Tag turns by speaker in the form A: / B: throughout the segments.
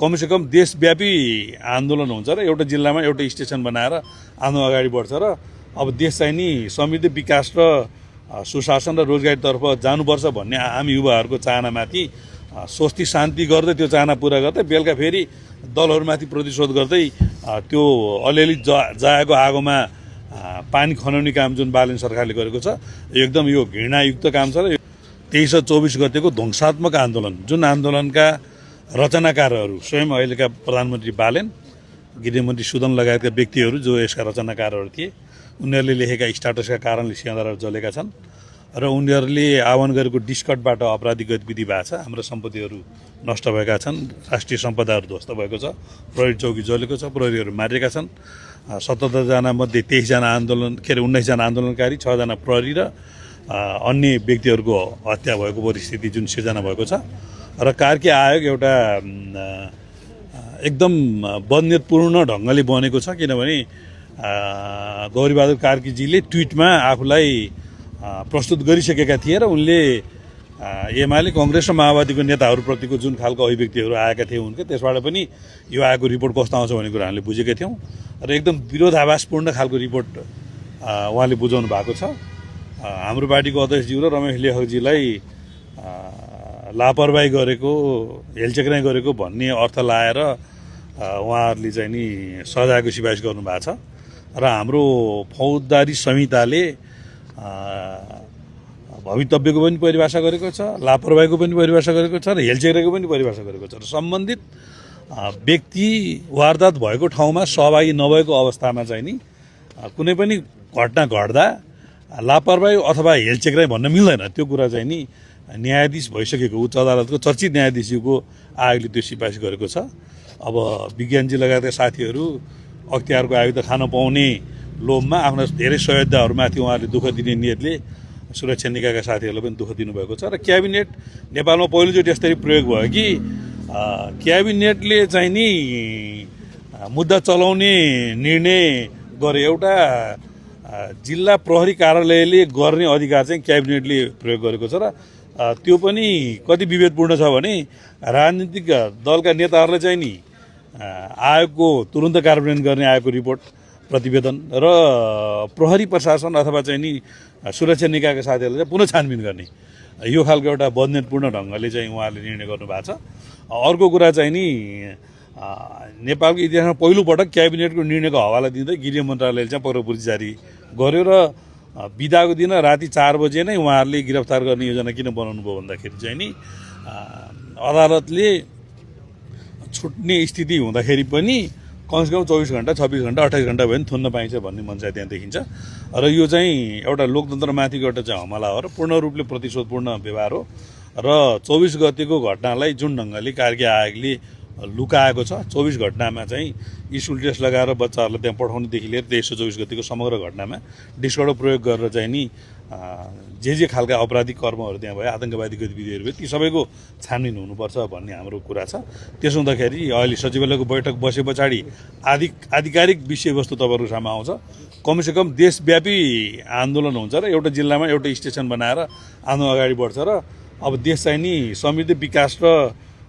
A: कमसेकम देशव्यापी आन्दोलन हुन्छ र एउटा जिल्लामा एउटा स्टेसन बनाएर आन्दोलन अगाडि बढ्छ र अब देश चाहिँ नि समृद्धि विकास र सुशासन र रोजगारीतर्फ जानुपर्छ भन्ने आम युवाहरूको चाहनामाथि स्वस्ति शान्ति गर्दै त्यो चाहना पुरा गर्दै बेलुका फेरि दलहरूमाथि प्रतिशोध गर्दै त्यो अलिअलि जाएको आगोमा पानी खनाउने काम जुन बालन सरकारले गरेको छ एकदम यो घृणायुक्त काम छ र 23 र 24 गतेको ध्वंसात्मक आन्दोलन जुन आन्दोलनका रचनाकारहरू स्वयं अहिलेका प्रधानमन्त्री बालेन गृहमन्त्री सुदन लगायतका व्यक्तिहरू जो यसका रचनाकारहरू थिए उनीहरूले लेखेका स्ट्याटसका कारणले सिंहदरबार जलेका छन् र उनीहरूले आह्वान गरेको डिस्कटबाट अपराधिक गतिविधि भएको छ। हाम्रो सम्पत्तिहरू नष्ट भएका छन्, राष्ट्रिय सम्पदाहरू ध्वस्त भएको छ, प्रहरी चौकी जलेको छ, प्रहरीहरू मारिएका छन्। 77 जना मध्ये 23 जना 19 जना आन्दोलनकारी, 6 जना प्रहरी र अन्य व्यक्तिहरूको हत्या भएको परिस्थिति जुन सिर्जना भएको छ र कार्की आयोग एउटा एकदम बदनीयतपूर्ण ढङ्गले बनेको छ। किनभने गौरीबहादुर कार्कीजीले ट्विटमा आफूलाई प्रस्तुत गरिसकेका थिए र उनले एमाले कांग्रेस र माओवादीको नेताहरूप्रतिको जुन खालको अभिव्यक्तिहरू आएका थिए उनके त्यसबाट पनि यो आएको रिपोर्ट कस्तो आउँछ भन्ने कुरा हामीले बुझेका थियौँ र एकदम विरोधाभासपूर्ण खालको रिपोर्ट उहाँले बुझाउनु भएको छ। हाम्रो पार्टीको अध्यक्षज्यू र रमेश लेखकजीलाई लापरवाही गरेको, हेलचेक्राइ गरेको भन्ने अर्थ लाएर उहाँहरूले चाहिँ नि सजायको सिफारिस गर्नुभएको छ र हाम्रो फौजदारी संहिताले भवितव्यको पनि परिभाषा गरेको छ, लापरवाहीको पनि परिभाषा गरेको छ र हेलचेक्राइको पनि परिभाषा गरेको छ र सम्बन्धित व्यक्ति वारदात भएको ठाउँमा सहभागी नभएको अवस्थामा चाहिँ नि कुनै पनि घटना घट्दा लापरवाही अथवा हेलचेक्राइ भन्न मिल्दैन। त्यो कुरा चाहिँ नि न्यायाधीश भइसकेको उच्च अदालतको चर्चित न्यायाधीशको आयोगले त्यो सिफारिस गरेको छ। अब विज्ञानजी लगायतका साथीहरू अख्तियारको आयोग त खान पाउने लोभमा आफ्ना धेरै सहयोद्धाहरूमाथि उहाँहरूले दुःख दिने नियतले सुरक्षा निकायका साथीहरूलाई पनि दुःख दिनुभएको छ र क्याबिनेट नेपालमा पहिलोचोटि यसरी प्रयोग भयो कि क्याबिनेटले चाहिँ नि मुद्दा चलाउने निर्णय गरे। एउटा जिल्ला प्रहरी कार्यालयले गर्ने अधिकार चाहिँ क्याबिनेटले प्रयोग गरेको छ र त्यो पनि कति विभेदपूर्ण छ भने राजनीतिक दलका नेताहरूले चाहिँ नि आयोगको तुरुन्त कार्यान्वयन गर्ने आयोगको रिपोर्ट प्रतिवेदन र प्रहरी प्रशासन अथवा चाहिँ नि सुरक्षा निकायका साथीहरूले चाहिँ पुनः छानबिन गर्ने यो खालको एउटा बदनीयतपूर्ण ढङ्गले चाहिँ उहाँहरूले निर्णय गर्नुभएको छ। अर्को कुरा चाहिँ नि नेपालको इतिहासमा पहिलोपटक क्याबिनेटको निर्णयको हवाला दिँदै गृह मन्त्रालयले चाहिँ पत्रपूर्ति जारी गर्यो र बिदाको दिन राति 4 बजे नै उहाँहरूले गिरफ्तार गर्ने योजना किन बनाउनु भयो भन्दाखेरि चाहिँ नि अदालतले छुट्ने स्थिति हुँदाखेरि पनि कमसेकम 24 घण्टा 26 घण्टा 28 घण्टा भयो भने थुन्न पाइन्छ भन्ने मनसाय त्यहाँ देखिन्छ र यो चाहिँ एउटा लोकतन्त्रमाथिको एउटा चाहिँ हमला हो र पूर्ण रूपले प्रतिशोधपूर्ण व्यवहार हो र 24 गतेको घटनालाई जुन ढङ्गले कार्की आयोगले लुकाएको छ 24 घटनामा चाहिँ स्कुल टेस्ट लगाएर बच्चाहरूलाई त्यहाँ पठाउनेदेखि लिएर 2324 गतिको समग्र घटनामा डिस्कटो प्रयोग गरेर चाहिँ नि जे खालका अपराधिक कर्महरू त्यहाँ भयो, आतङ्कवादी गतिविधिहरू भयो, ती सबैको छानबिन हुनुपर्छ भन्ने हाम्रो कुरा छ। त्यसो हुँदाखेरि अहिले सचिवालयको बैठक बसे पछाडि आधिकारिक विषयवस्तु तपाईँहरूको सामु आउँछ। कमसेकम देशव्यापी आन्दोलन हुन्छ र एउटा जिल्लामा एउटा स्टेसन बनाएर आन्दोलन अगाडि बढ्छ र अब देश चाहिँ नि समृद्धि विकास र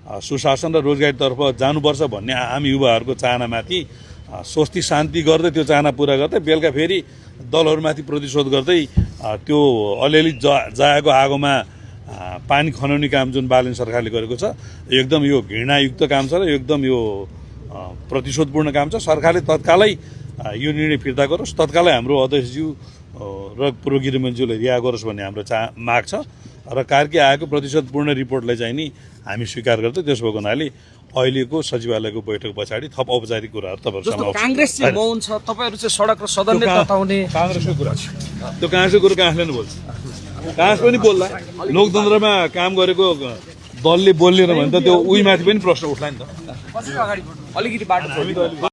A: सुशासन र रोजगारीतर्फ जानुपर्छ भन्ने आम युवाहरूको चाहनामाथि स्वस्ति शान्ति गर्दै त्यो चाहना पुरा गर्दै बेलुका फेरि दलहरूमाथि प्रतिशोध गर्दै त्यो अलिअलि जाएको आगोमा पानी खनाउने काम जुन बालन सरकारले गरेको छ एकदम यो घृणायुक्त काम छ र एकदम यो प्रतिशोधपूर्ण काम छ। सरकारले तत्कालै यो निर्णय फिर्ता गरोस्, तत्कालै हाम्रो अध्यक्षज्यू र पूर्व गृहमन्त्रीज्यूलाई रिहा गरोस् भन्ने हाम्रो माग छ र कार्की आएको प्रतिशोधपूर्ण रिपोर्टलाई चाहिँ नि हामी स्वीकार गर्दै त्यसो भएको हुनाले अहिलेको सचिवालयको बैठक पछाडि थप औपचारिक कुराहरू तपाईँहरू सामु आउँछ।
B: कांग्रेस चाहिँ मौन छ, तपाईहरु चाहिँ सडक र सदनले तताउने
A: कांग्रेसको कुरा छ। त्यो कांग्रेसको कुरा कांग्रेसले नै बोल्छ, कांग्रेस पनि बोल्ला। लोकतन्त्रमा काम गरेको दलले बोल्दैन भने त त्यो उही माथि पनि प्रश्न उठ्ला नि त।
B: अलिकति बाटो